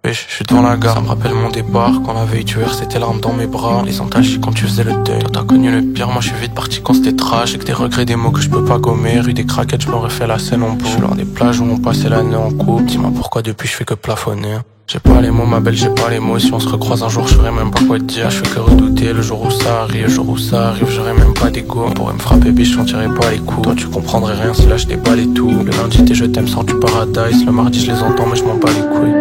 Wesh, je suis devant la gare, ça me rappelle mon départ. Quand la veille tueur, c'était l'arme dans mes bras. Les antalgies quand tu faisais le deuil. Toi t'as connu le pire, moi je suis vite parti quand c'était trash. Avec des regrets, des mots que je peux pas gommer. Rue des craquettes, je me refais la scène en bout. Je suis loin des plages où on passait l'année en couple. Dis-moi pourquoi depuis je fais que plafonner. J'ai pas les mots, ma belle, j'ai pas les mots. Si on se recroise un jour, je saurais même pas quoi te dire. Je fais que redouter le jour où ça arrive. Le jour où ça arrive, j'aurais même pas d'égo. On pourrait me frapper, biche, j'en tirerais pas les coups. Toi, tu comprendrais rien si là je déballe et tout. Le lundi, tes je t'aime sort du paradise. Le mardi, je les entends, mais je m'en bats les couilles.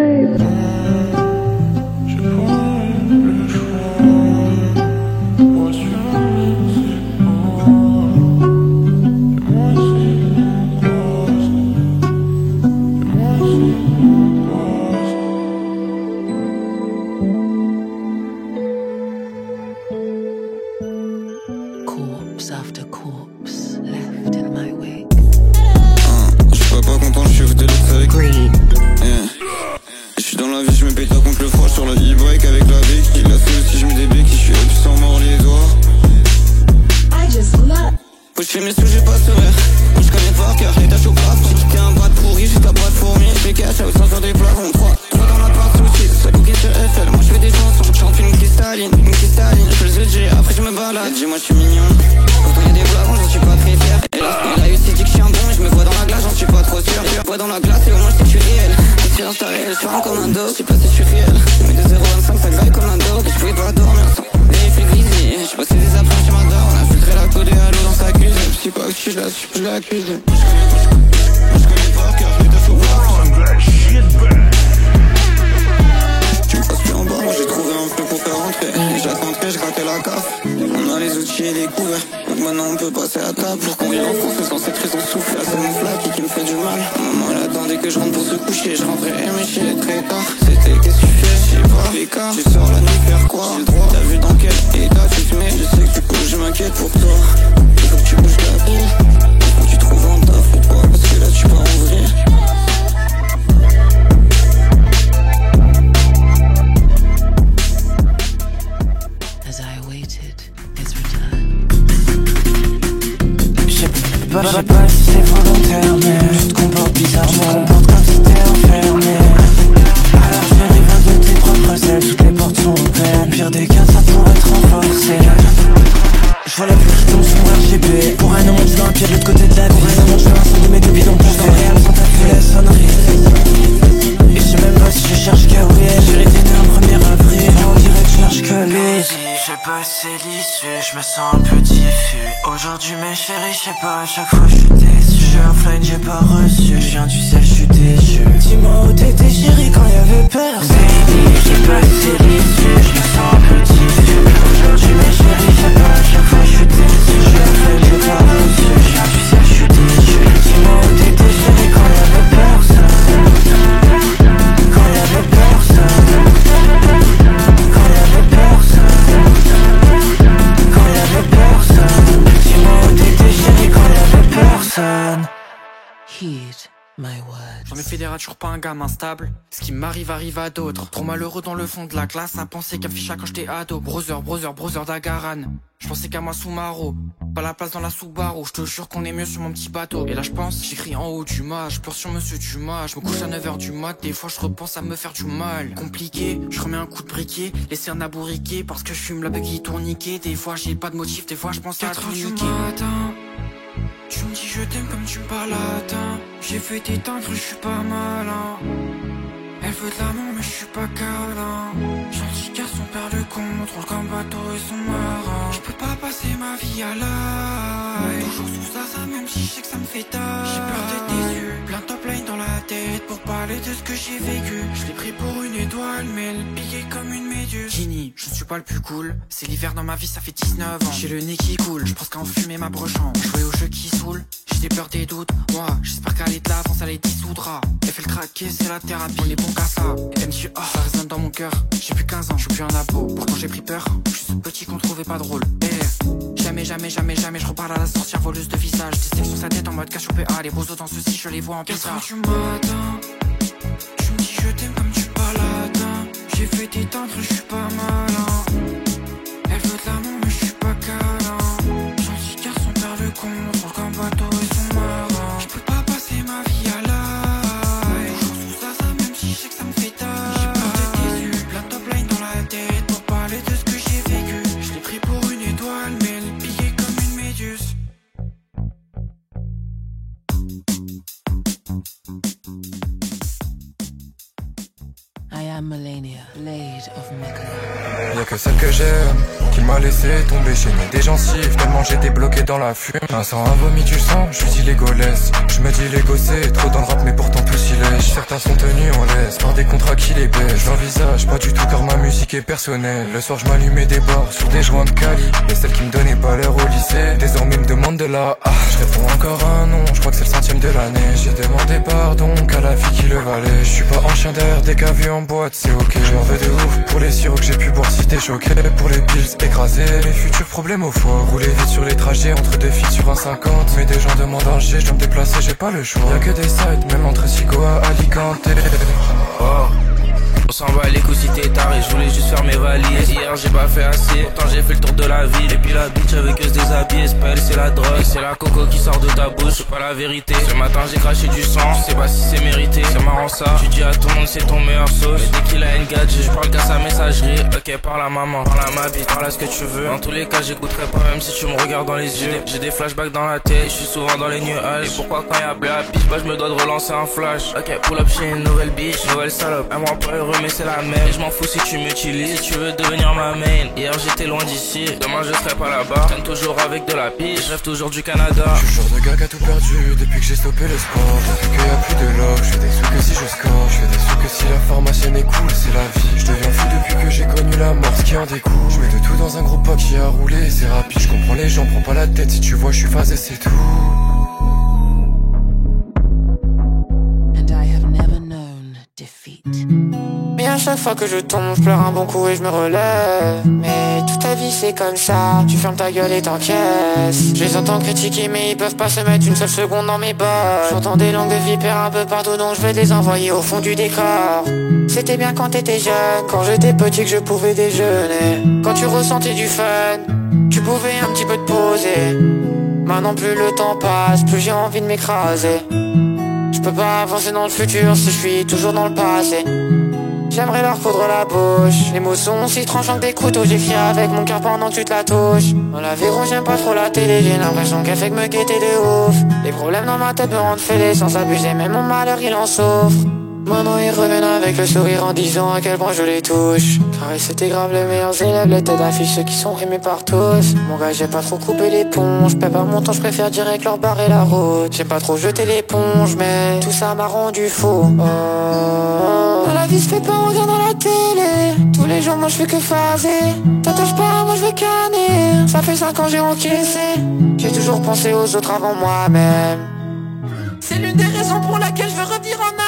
Je sais pas si c'est volontaire, mais tu te comportes bizarrement. Tu te comportes comme si t'es enfermé. Alors je vais rivale de tes propres ailes. Toutes les portes sont ouvertes. Au pire des cas, ça pourrait être renforcé. Je vois la pluie qui tombe sur mon RGB. Pour un moment, je dans un pied de l'autre côté de la vie. Pour un moment, je veux un son de mes deux bidons plus dans réel sans t'appuyer la sonnerie. Et je sais même pas si je cherche Kawiel. J'ai été né un 1er avril. On dirait que je cherche que lui. J'ai passé l'issue, je me sens un peu diffus. Aujourd'hui mes chéris, je sais pas, à chaque fois je suis déçu. J'ai offline, j'ai pas reçu, je viens du ciel, je suis déçu. Dis-moi où t'étais chérie quand y'avait personne. Baby, j'ai passé l'issue, je me sens un peu diffus. Aujourd'hui mes chéris, je sais pas, à chaque fois je suis déçu. J'ai offline, j'ai pas reçu, je viens du ciel, je suis déçu. Dis-moi où t'étais chérie quand y'avait personne. Quand y'avait personne. Quand y'avait personne. Quand y'avait personne. Dis-moi où t'étais chérie quand y'avait personne. Heed my words. J'en ai fait des rats, toujours pas un gamin stable. Ce qui m'arrive arrive à d'autres. Trop malheureux dans le fond de la classe, à penser qu'à ficha quand j'étais ado. Brother d'Agaran. J'pensais qu'à moi Soumaro. Pas la place dans la Subaru, j'te jure qu'on est mieux sur mon petit bateau. Et là j'pense, j'écris en haut du mât, j'pleure sur monsieur Dumas. J'me couche à 9h du mat, des fois j'repense à me faire du mal. Compliqué, j'remets un coup de briquet, laisser un abouriqué parce que j'fume la buggy tourniquée. Des fois j'ai pas de motif, des fois j'pense à tout niquer. Tu me dis je t'aime comme tu me balades. J'ai fait t'éteindre, je suis pas malin. Elle veut de l'amour mais je suis pas câlin. Gentil garçon perd le contrôle comme bateau et son marin. Je peux pas passer ma vie à l'ail. Toujours sous ça même si je sais que ça me fait tard. J'ai peur d'être déçu, plein de top line dans la tête pour parler de ce que j'ai vécu. Je l'ai pris pour une étoile mais elle piquait comme une méduse. Genie, je suis pas le plus cool. C'est l'hiver dans ma vie, ça fait 19 ans. J'ai le nez qui coule, je pense qu'à enfumer ma brochant. Jouer au jeu qui saoule, j'ai des peurs des doutes. Moi, j'espère qu'elle est de l'avance, elle est dissoudra. Elle fait le craquer, c'est la thérapie. On est bon qu'à ça. Elle me suit, oh, ça résonne dans mon cœur. J'ai plus 15 ans, je suis plus un abo. Pourtant j'ai pris peur, je suis ce petit qu'on trouvait pas drôle. Jamais, je reparle à la sorcière voleuse de visage. Des steaks sur sa tête en mode Cassiopeia. Les bozos dans ceci, je les vois en pétard. 4h du matin, tu me dis je t'aime comme tu balades. J'ai fait t'éteindre, je suis pas malin. Elle veut de l'amour mais je suis pas câlin. Gentil garçon perd le contrôle comme bateau et son marin. Je peux pas passer ma vie à l'ail. Toujours sous ça même si je sais que ça me fait tard. J'ai peur I am Melania, Blade of Mechalon. Y'a que celle que j'aime qui m'a laissé tomber, chez des gencives tellement j'étais bloqué dans la fume. Un sang, un vomi, tu le sens, je lui dis l'ego laisse. Je me dis l'ego c'est trop dans le rap mais pourtant plus il lèche. Certains sont tenus en laisse par des contrats qui les baissent. J'envisage pas du tout car ma musique est personnelle. Le soir je m'allumais des bars sur des joints de Cali. Et celle qui me donnait pas l'heure au lycée désormais me demande de la je réponds encore un non, je crois que c'est le 100e de l'année. J'ai demandé pardon qu'à la vie qui le valait. Je suis pas en chien d'air, dès qu'à vu en boîte c'est ok. Je m'en veux de ouf pour les sirops que j'ai pu boire si t'es choqué. Pour les pills écraser mes futurs problèmes au foie. Rouler vite sur les trajets entre deux filles sur un 50. Mais des gens demandent un G, je dois me déplacer, j'ai pas le choix. Y'a que des sites, même entre Sigo à Alicante. On s'en va les coups si t'es taré, je voulais juste faire mes valises. Hier j'ai pas fait assez, pourtant j'ai fait le tour de la ville. Et puis la bitch avec eux se déshabille, espèce c'est la drogue. C'est la coco qui sort de ta bouche, c'est pas la vérité. Ce matin j'ai craché du sang, je sais pas si c'est mérité. C'est marrant ça, tu dis à tout le monde c'est ton meilleur sauce. Mais dès qu'il a une gadget, je parle qu'à sa messagerie. Ok parle à maman, parle à ma bite, parle à ce que tu veux. Dans tous les cas j'écouterai pas même si tu me regardes dans les yeux. J'ai des flashbacks dans la tête, je suis souvent dans les nuages. Et pourquoi quand y'a bleu à piste, bah je me dois de relancer un flash. Ok pull up chez une nouvelle bitch, nouvelle salope. Un mois pas heureux mais c'est la même. Je m'en fous si tu m'utilises, si tu veux devenir ma main. Hier j'étais loin d'ici, demain je serai pas là-bas. Je traîne toujours avec de la pisse, je rêve toujours du Canada. Je suis le genre de gars qui a tout perdu depuis que j'ai stoppé le sport. Depuis qu'il y a plus de love, je fais des sous que si je score. Je fais des sous que si la pharmacienne est cool, c'est la vie. Je deviens fou depuis que j'ai connu la mort, ce qui en découle. Je mets de tout dans un gros pack qui a roulé, c'est rapide. Je comprends les gens, prends pas la tête, si tu vois je suis phasé c'est tout. And I have never known defeat. Mais à chaque fois que je tombe, je pleure un bon coup et je me relève. Mais toute ta vie c'est comme ça, tu fermes ta gueule et t'encaisses. Je les entends critiquer mais ils peuvent pas se mettre une seule seconde dans mes bottes. J'entends des langues de vipère un peu partout donc je vais les envoyer au fond du décor. C'était bien quand t'étais jeune, quand j'étais petit que je pouvais déjeuner. Quand tu ressentais du fun, tu pouvais un petit peu te poser. Maintenant plus le temps passe, plus j'ai envie de m'écraser. Je peux pas avancer dans le futur si je suis toujours dans le passé. J'aimerais leur coudre la bouche. Les mots sont si tranchants que des couteaux. J'écris avec mon cœur pendant que tu te la touches. Dans la véro j'aime pas trop la télé. J'ai l'impression qu'elle fait que me guetter de ouf. Les problèmes dans ma tête me rendent fêlé. Sans abuser même mon malheur il en souffre. Maintenant ils reviennent avec le sourire en disant à quel point je les touche. Car c'était grave les meilleurs élèves, les têtes d'affiche ceux qui sont aimés par tous. Mon gars j'ai pas trop coupé l'éponge, paie pas mon temps, je préfère direct leur barrer la route. J'ai pas trop jeté l'éponge mais tout ça m'a rendu fou. La vie se fait pas en regardant la télé. Tous les jours moi je fais que phaser. T'attaches pas, moi je vais canner. Ça fait 5 ans j'ai encaissé. J'ai toujours pensé aux autres avant moi-même. C'est l'une des raisons pour laquelle je veux revenir en arrière.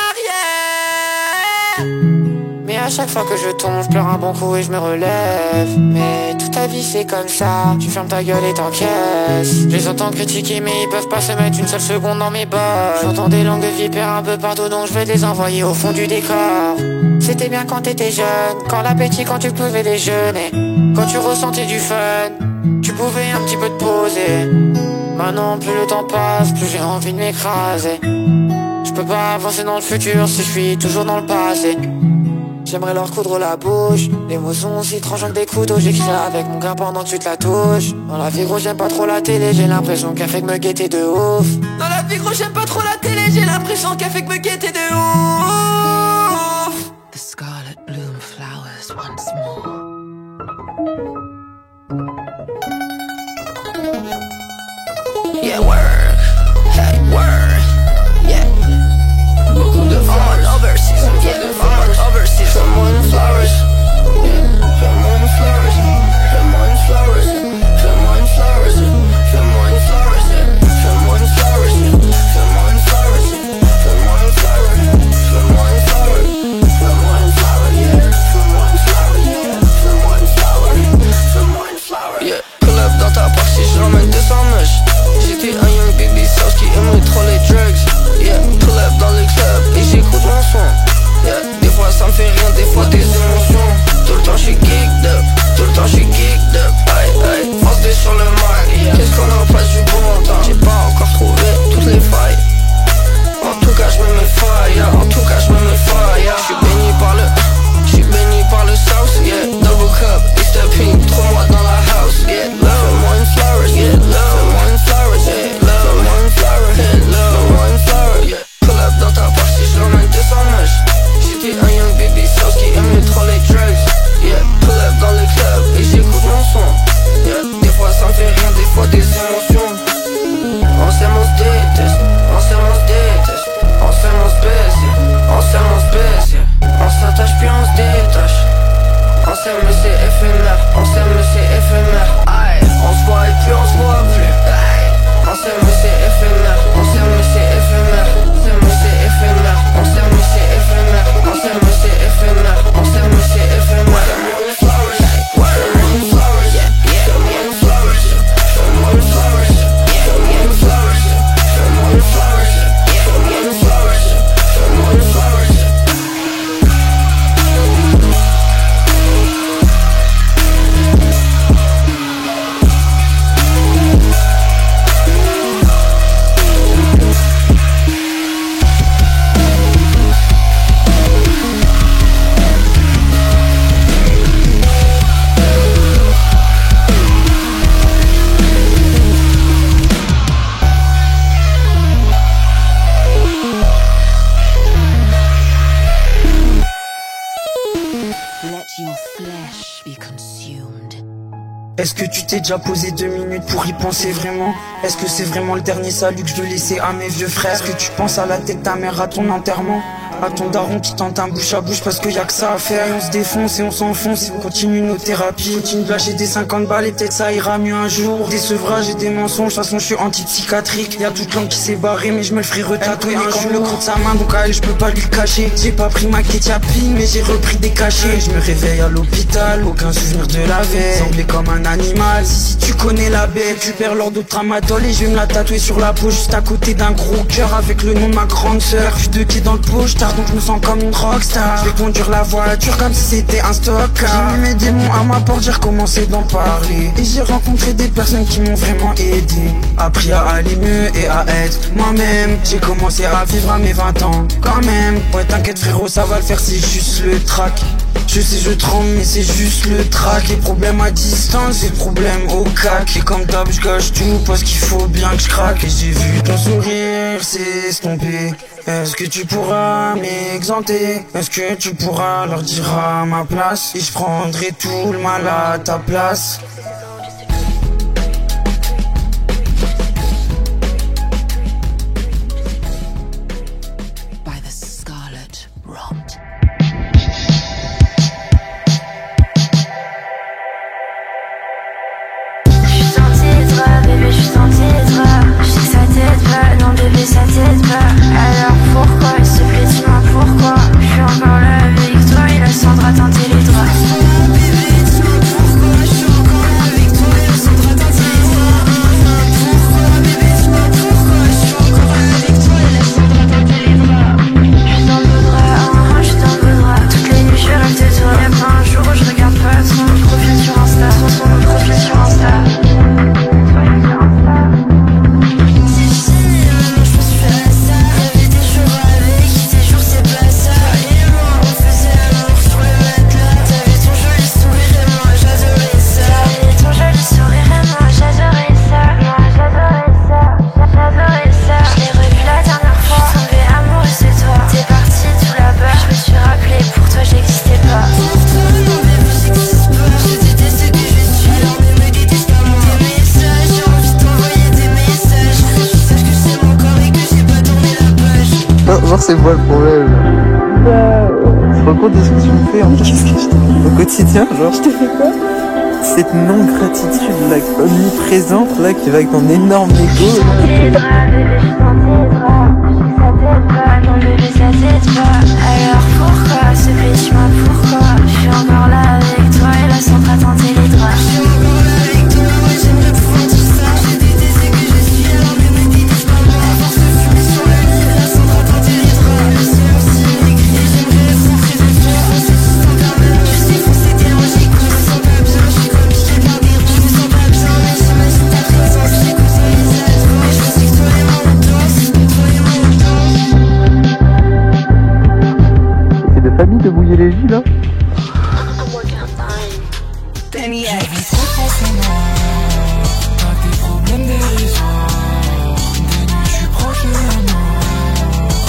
Mais à chaque fois que je tombe, je pleure un bon coup et je me relève. Mais toute ta vie c'est comme ça, tu fermes ta gueule et t'encaisses. Je les entends critiquer mais ils peuvent pas se mettre une seule seconde dans mes bottes. J'entends des langues de vipère un peu partout donc je vais les envoyer au fond du décor. C'était bien quand t'étais jeune, quand l'appétit, quand tu pouvais déjeuner. Quand tu ressentais du fun, tu pouvais un petit peu te poser. Maintenant plus le temps passe, plus j'ai envie de m'écraser. Je peux pas avancer dans le futur si je suis toujours dans le passé. J'aimerais leur coudre la bouche. Les mots sont aussi tranchants que des couteaux. J'écris avec mon cœur pendant que tu te la touches. Dans la vie gros j'aime pas trop la télé. J'ai l'impression qu'elle fait que me guetter de ouf. Dans la vie gros j'aime pas trop la télé. J'ai l'impression qu'elle fait que me guetter de ouf. The scarlet bloom flowers once more. Yeah, work, hey, work, yeah. Beaucoup de flowers, overseas, yeah, overseas. Fais-moi flowers, yeah. Fais-moi flowers, fais-moi flowers, fais-moi flowers, fais-moi flowers, fais-moi flowers, fais-moi flowers, fais-moi flowers, fais-moi flowers. your flesh be consumed. Est-ce que tu t'es déjà posé 2 minutes pour y penser vraiment? Est-ce que c'est vraiment le dernier salut que je dois laisser à mes vieux frères? Est-ce que tu penses à la tête de ta mère à ton enterrement? À ton daron qui tente un bouche à bouche parce qu'il y a que ça à faire. Et on se défonce et on s'enfonce et on continue nos thérapies. Continue de lâcher des 50 balles et peut-être ça ira mieux un jour. Des sevrages et des mensonges, de toute façon je suis antipsychiatrique. Y'a toute langue qui s'est barrée mais je me le ferai retatouer un jour. Le coup de sa main donc à elle je peux pas lui le cacher. J'ai pas pris ma kétiapine mais j'ai repris des cachets. Je me réveille à l'hôpital, aucun souvenir de la veille. Semblé comme un animal, si tu connais la bête. Tu perds l'ordre de tramadol et je vais me la tatouer sur la peau. Juste à côté d'un gros cœur avec le nom de ma grande sœur. Plus de pieds dans le poche, donc je me sens comme une rockstar. Je vais conduire la voiture comme si c'était un stock-car. J'ai mis mes démons à ma porte, j'ai recommencé d'en parler. Et j'ai rencontré des personnes qui m'ont vraiment aidé. Appris à aller mieux et à être moi-même. J'ai commencé à vivre à mes 20 ans quand même. Ouais t'inquiète frérot ça va le faire, c'est juste le track. Je sais je tremble mais c'est juste le track. Les problèmes à distance, les problèmes au cac. Et comme d'hab je gâche tout parce qu'il faut bien que je craque. Et j'ai vu ton sourire s'estomper. Est-ce que tu pourras m'exenter? Est-ce que tu pourras leur dire à ma place? Et je prendrai tout le mal à ta place. By the scarlet rot. J'suis dans tes draps, bébé, j'suis dans tes draps. J'sais que ça t'aide pas, non bébé ça t'aide pas. Alors pourquoi, s'il te plaît dis-moi pourquoi. J'suis encore là avec toi et la cendre a teinté les draps. Bébé dis-moi pourquoi, j'suis encore là avec toi et la cendre a teinté les draps. Pourquoi bébé dis-moi pourquoi, j'suis encore là avec toi et la cendre a teinté les draps. J'suis dans le drap, j'suis dans le drap. Toutes les nuits je rêve de toi. Y'a pas un jour où je regarde pas ton profil sur Insta. Ton profil sur Insta. Genre c'est moi le problème. Tu te rends compte de ce que tu me fais en fait? Qu'est-ce que je te fais au quotidien, genre? Je te fais quoi? Cette non-gratitude là, omniprésente là, qui va avec ton énorme ego. Tes draps, bébé, j'suis dans tes draps. J'sais que ça t'aide pas, non bébé ça t'aide pas. Alors pourquoi, s'il te plaît dis-moi pourquoi. J'suis encore là avec toi et la cendre a teinté les draps. J'suis encore là avec toi, ouais j'aimerais pouvoir tout ça. J'ai détesté que je suis alors ne me déteste pas moi. À force de fumer sur le lit, la cendre a teinté les draps. Le ciel aussi écrit et j'aimerais être près de toi. C'est juste en permanent, je sais qu'on s'est dérangé. Je me sens pas bien, je suis comme piqué par des roues. Je me sens pas bien, mais j'imagine ta présence. J'écoute tes messages, mais je sais que toi et moi on danse. Toi et moi on danse. C'est de famille de bouiller les gilets là. J'avais trop pensé moi, pas des problèmes dérisoires. Des nuits je suis proche de la mort,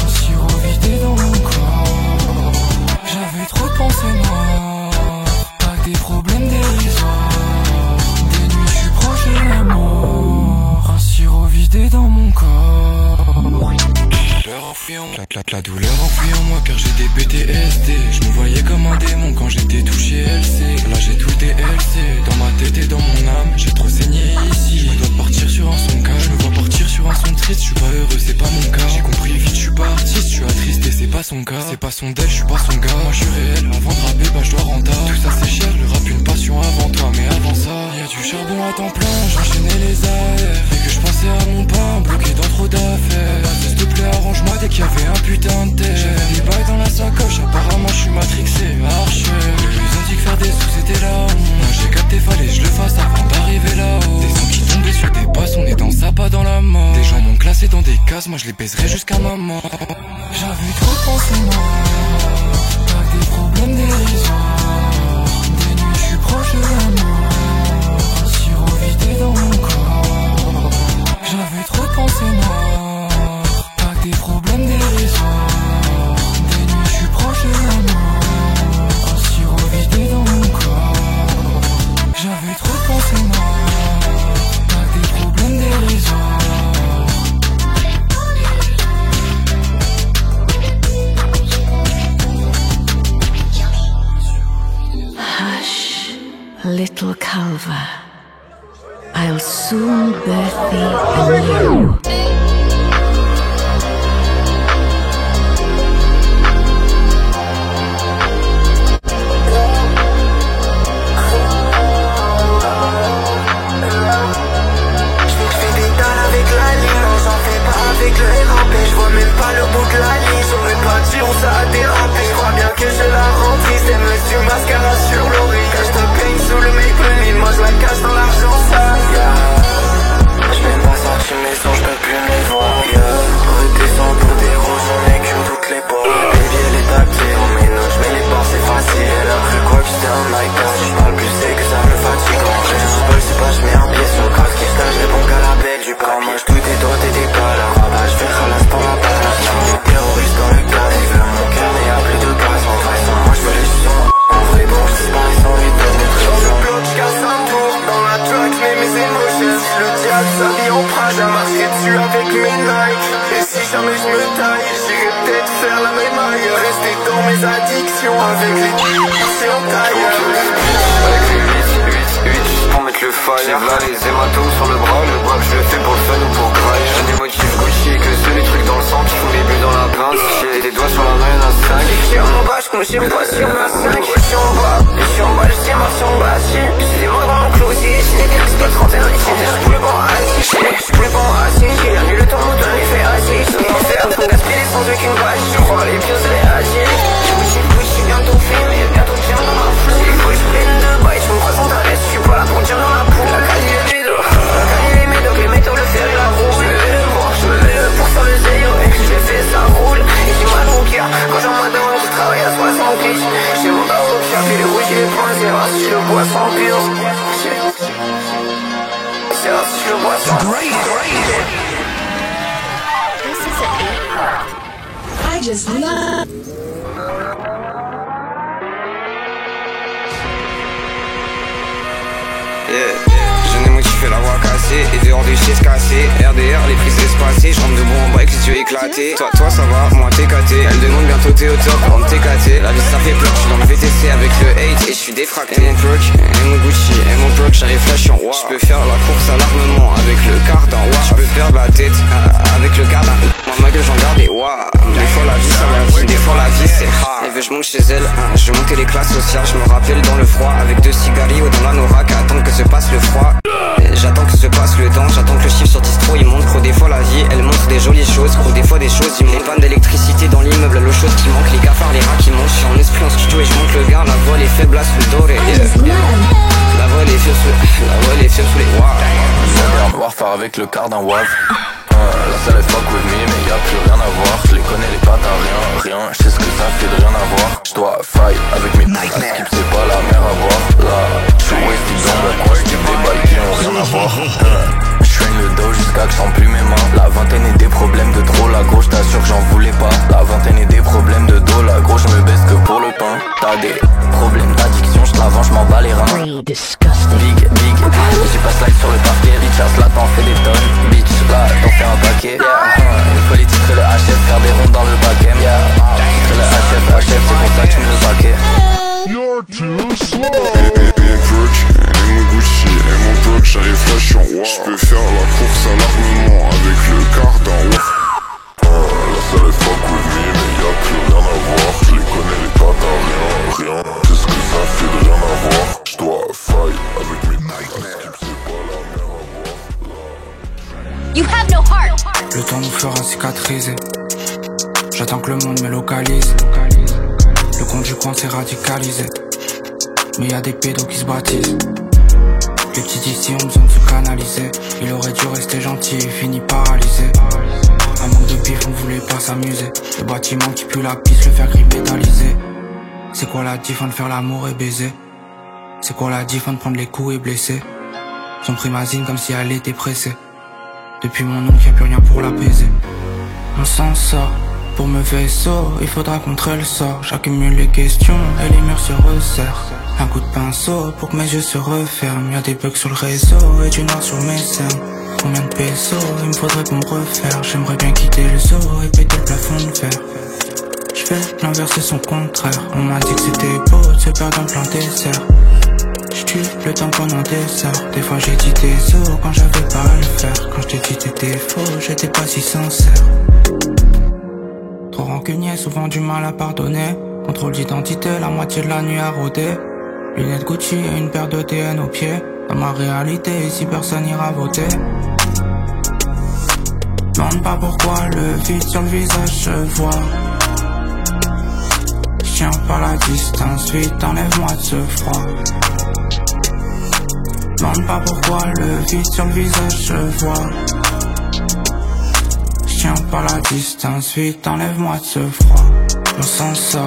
un sirop vidé dans mon corps. J'avais trop pensé moi, pas des problèmes dérisoires. Des nuits je suis proche de la mort, un sirop vidé dans mon corps. La douleur enfouie en moi car j'ai des PTSD. Je me voyais comme un démon quand j'étais touché LC. Là j'ai tout le DLC dans ma tête et dans mon âme. J'ai trop saigné ici. Je me dois partir sur un son calme. Je me vois partir sur un son triste. Je suis pas heureux, c'est pas mon cas. J'ai compris vite, je suis pas artiste. Je suis attristé, c'est pas son cas. C'est pas son d'elle, je suis pas son gars. Moi je suis réel, avant de rapper, bah je dois rentable. Tout ça c'est cher, le rap une passion avant toi. Mais avant ça, y'a du charbon à temps plein. J'enchaînais les AR. Et que je pensais à mon pain, bloqué dans trop d'affaires. S'il te plaît arrange-moi dès qu'il y avait un putain de tête. J'avais mis bail dans la sacoche, apparemment je suis matrixé, archer. Ils ont dit que faire des sous c'était la honte. Moi j'ai capté, fallait que je le fasse avant d'arriver là-haut. Des sons qui tombaient sur des passes, on est dans ça, pas dans la mort. Des gens m'ont classé dans des cases, moi je les baiserai jusqu'à ma mort. J'avais trop pensé moi, pas des problèmes dérisoires. Des nuits je suis proche de la mort, un sirop vidé dans mon corps. J'avais trop pensé moi, pas des problèmes dérisoires. Des nuits je suis proche de la mort, un sirop vidé dans mon corps. little Calva. I'll soon birth thee anew. Avec le RAP, je vois même pas le bout de la ligne. J'aurais pas dit où ça a dérapé. Je crois bien que je la remplis. C'est monsieur mascara sur l'oreille. Quand je te peigne sous le make me, moi je la cache dans l'argent sale. Je mets ma sortie maison, je peux plus me les voir. Redescends pour des roses, on est que toutes les bords. Baby elle est tactée, on met nous, je mets les barres, c'est facile. Elle a cru quoi que c'était un iPad. Si je parle plus c'est que ça me fatigue. En vrai je sais pas, c'est pas, je mets un pied sur le casque. Je tâche, réponds qu'à l'appel du papier. Moi je tout des doigts et des pas. Je fais ralasse dans la base. Y'a des terroristes dans le gaz. Ils veulent mon cœur mais y'a plus de gaz. En vrai sans moi je veux les sons. En vrai bon je disparais sans les donner. Sur le bloc j'casse un tour. Dans la track j'mets mes émotions. Si le diable s'habille en Prada, marcherai dessus avec mes Nike. Et si jamais je me taille, j'irai peut-être faire la même ailleurs. Rester dans mes addictions avec les c'est en tailleur. Avec les 8 juste pour mettre le fire. Là les hématomes sur le bras. Le bois que je le fais pour le fun ou pour graille. J'ai des motifs Gucci et que ceux les trucs dans le sang qui font des bulles dans la pince. J'ai des doigts sur la main, y'en a 5. Je suis en bas, je conduis pas si on a 5. Je suis en bas, je suis en bas, je sais marcher en bas. J'ai des mots dans mon closier. J'ai des gars qui se 31 ici. Je suis plus bon assis, je suis plus bon assis. J'ai annulé le temps, mon temps est assis. Je m'en fais pour gaspiller sans aucune bâche. Je crois les pieds c'est agile. Je suis bientôt filmé, bientôt bien dans ma floue. Il faut que je prenne de bail, je me présente à l'aise. Je suis pas là pour dire dans la poule. La caille est médo, la caille est médo. Les métaux, le fer et la roue. Je me mets le pour faire le zéro. Et je fais ça roule. Et j'ai mal au cœur. Quand j'en m'adonne, je travaille à 60 piges. J'ai mon barreau de chat, puis les rouges, il est point zéro. Si je bois sans pire. C'est rare si je bois sans pire. This is I just love. Jeune émotif et la voix cassée. Et dehors des chaises cassées. RDR, les prises espacées. Je rentre de bon en bas avec les yeux éclatés. Toi ça va, moi t'es caté. Elle demande bientôt t'es au top avant de t'éclater. La vie ça fait peur, je suis dans le VTC avec le hate. Et je suis défracté. Et mon perk, et mon Gucci, et mon perk, j'arrive flash en wow. Je peux faire la course à l'armement avec le quart d'un wow. Je peux perdre la tête avec le quart d'un moi ma gueule j'en garde et wow. Des fois la vie ça va vie, des fois la vie c'est hard. Elle veut je monte chez elle, je vais monter les classes sociales. Je me rappelle dans le froid avec 2 cigarilles dans la norac. Attendre que se passe le froid. J'attends que se passe le temps, j'attends que le chiffre sur distro il montre. Des fois la vie elle montre des jolies choses, des fois des choses immondes. Les pannes d'électricité dans l'immeuble, l'eau chaude qui manque, les cafards, les rats qui mangent. Je suis en esprit en studio et je monte le gars, la voix les faibles à sous doré. La voix les feux sous les waouh. J'aime bien voir faire avec le quart d'un wave. La salle est fuck with me mais y'a plus rien à voir. Je les connais les pattes à rien, je sais ce que ça fait de rien à voir. J'dois fight avec mes potes, skip c'est pas la mer à boire. Là, j'suis wasted dans mon coin, j'skip des balles qui ont rien à voir. J'traîne le dos jusqu'à que j'sens plus mes mains. La vingtaine et des problèmes de trop, la gros j't'assure que j'en voulais pas. La vingtaine et des problèmes de dos, la gros j'me baisse que pour le pain. T'as des problèmes d'addiction, j't'avance, j'm'en bats les reins. Big, j'ai pas slide sur le parquet. Bitch, à cela t'en fais des tonnes. Bitch, là t'en fais un paquet. Il faut les titrer le HF, faire des rondes dans le back-end. Titrer le HF, c'est pour ça que tu me veux braquer. You're too slow. Et mon perk, et mon Gucci, et mon perk, j'arrive flash en wow. J'peux faire la course à l'armement avec le quart d'un wow. La salle est fuck with me mais y'a plus rien à voir. Je les connais les pattes à rien, c'est ce que ça fait de rien à voir. J'dois fight avec mes nightmares, c'est pas la mer à boire. You have no heart. Le temps nous fera cicatriser. J'attends que le monde me localise. Le compte du coin s'est radicalisé. Mais y'a des pédos qui se baptisent. Les petits ici ont besoin de se canaliser. Il aurait dû rester gentil et fini paralysé. Un manque de pif, on voulait pas s'amuser. Le bâtiment qui pue la piste, le fer gris métallisé. C'est quoi la diff entre faire l'amour et baiser? C'est quoi la diff entre prendre les coups et blesser? Son pris ma zine comme si elle était pressée. Depuis mon oncle y'a plus rien pour l'apaiser. On s'en sort. Pour me vaisseau, il faudra contrer le sort. J'accumule les questions et les murs se resserrent. Un coup de pinceau pour que mes yeux se referment. Y'a des bugs sur le réseau et du noir sur mes cernes. Combien de pesos il me faudrait pour me refaire? J'aimerais bien quitter le zoo et péter le plafond de verre. J'fais l'inverse et son contraire. On m'a dit que c'était beau de se perdre en plein désert. J'tue le temps pendant des heures. Des fois j'ai dit des os quand j'avais pas à le faire. Quand j't'ai dit t'étais faux, j'étais pas si sincère. Trop rancunier, souvent du mal à pardonner. Contrôle d'identité, la moitié de la nuit à rôder. Lunettes Gucci et une paire de TN aux pieds. Dans ma réalité, ici personne ira voter. Demande pas pourquoi le vide sur le visage se voit. J'tiens par la distance, vite enlève-moi de ce froid. Demande pas pourquoi le vide sur le visage se voit. J'tiens par la distance, vite enlève-moi de ce froid. On s'en sort.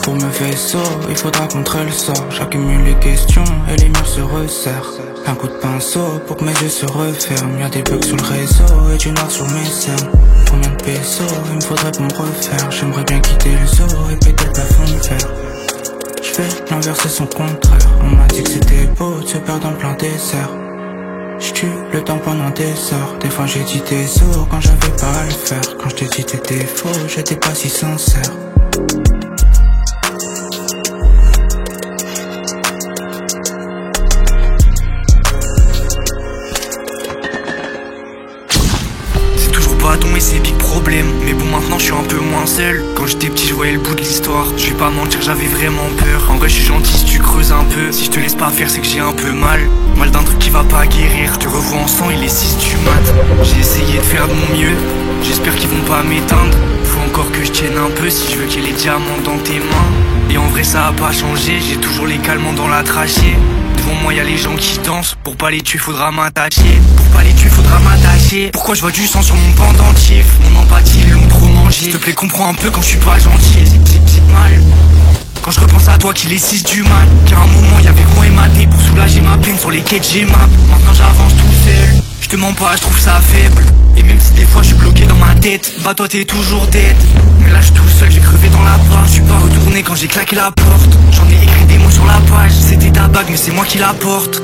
Pour me vaisseau, il faudra contrer le sort. J'accumule les questions et les murs se resserrent. Un coup de pinceau pour que mes yeux se referment. Y'a des bugs sur le réseau et du noir sur mes cernes. Combien de pesos il me faudrait pour me refaire? J'aimerais bien quitter le zoo et péter le plafond de verre. J'fais l'inverse et son contraire. On m'a dit que c'était beau de se perdre dans plein désert. J'tue le temps pendant des heures. Des fois j'ai dit des os quand j'avais pas à le faire. Quand j't'ai dit t'étais faux, j'étais pas si sincère. Et c'est big problème. Mais bon, maintenant je suis un peu moins seul. Quand j'étais petit je voyais le bout de l'histoire. Je vais pas mentir, j'avais vraiment peur. En vrai je suis gentil si tu creuses un peu. Si je te laisse pas faire c'est que j'ai un peu mal. Mal d'un truc qui va pas guérir. Je te revois en sang, il est 6 du mat. J'ai essayé de faire de mon mieux. J'espère qu'ils vont pas m'éteindre. Faut encore que je tienne un peu si je veux qu'il y ait les diamants dans tes mains. Et en vrai ça a pas changé. J'ai toujours les calmants dans la trachée. Devant moi y'a les gens qui dansent. Pour pas les tuer faudra m'attacher. Pour pas les tuer faudra m'attacher. Pourquoi je vois du sang sur mon pendentif? Mon empathie ils l'ont trop mangé. S'il te plaît comprends un peu quand je suis pas gentil. C'est mal. Quand je repense à toi qu'il est 6 du mat. Qu'à un moment y'avait moi et ma pour soulager ma peine sur les quêtes j'ai map. Maintenant j'avance tout seul. Je te mens pas, je trouve ça faible. Et même si des fois je suis bloqué dans ma tête, bah toi t'es toujours dead. Mais là je suis tout seul, j'ai crevé dans la barre. Je suis pas retourné quand j'ai claqué la porte. J'en ai écrit des mots sur la page. C'était ta bague mais c'est moi qui la porte.